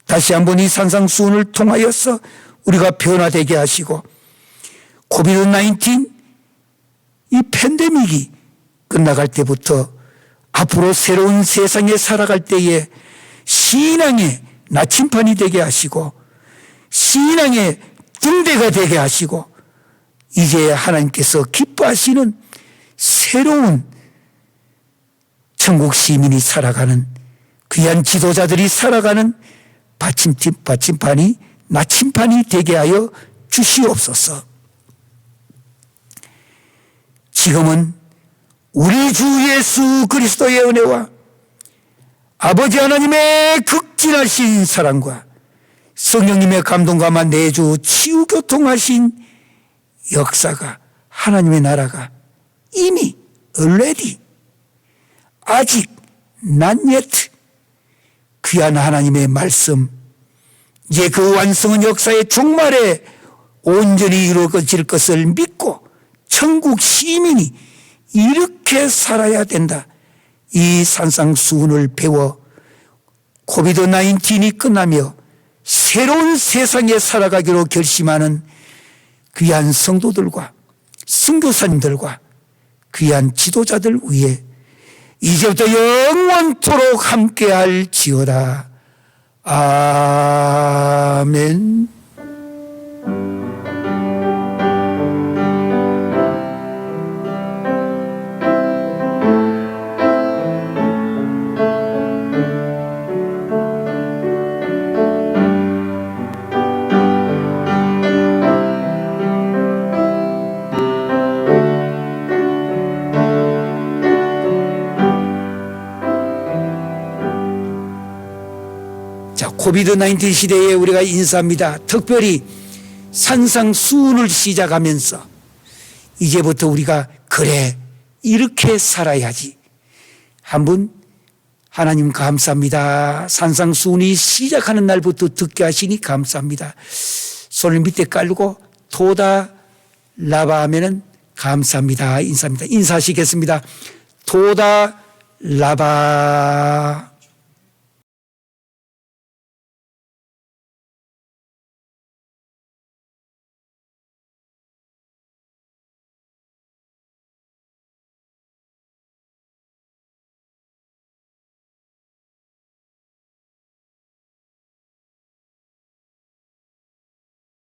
다시 한번 이 산상수훈을 통하여서 우리가 변화되게 하시고 코비드-19 이 팬데믹이 끝나갈 때부터 앞으로 새로운 세상에 살아갈 때에 신앙의 나침판이 되게 하시고 신앙의 등대가 되게 하시고 이제 하나님께서 기뻐하시는 새로운 천국 시민이 살아가는 귀한 지도자들이 살아가는 받침판이 나침판이 되게 하여 주시옵소서. 지금은 우리 주 예수 그리스도의 은혜와 아버지 하나님의 극진하신 사랑과 성령님의 감동감화 내주 치유교통하신 역사가 하나님의 나라가 이미 already 아직 not yet 귀한 하나님의 말씀 이제 그 완성은 역사의 종말에 온전히 이루어질 것을 믿고 천국 시민이 이렇게 살아야 된다. 이 산상수훈을 배워 코비드-19이 끝나며 새로운 세상에 살아가기로 결심하는 귀한 성도들과 선교사님들과 귀한 지도자들 위해 이제부터 영원토록 함께할 지어다. 아멘. 코비드-19 시대에 우리가 인사합니다. 특별히 산상수훈을 시작하면서 이제부터 우리가 그래 이렇게 살아야지. 한번 하나님 감사합니다. 산상수훈이 시작하는 날부터 듣게 하시니 감사합니다. 손을 밑에 깔고 토다 라바 하면은 감사합니다. 인사합니다. 인사하시겠습니다. 토다 라바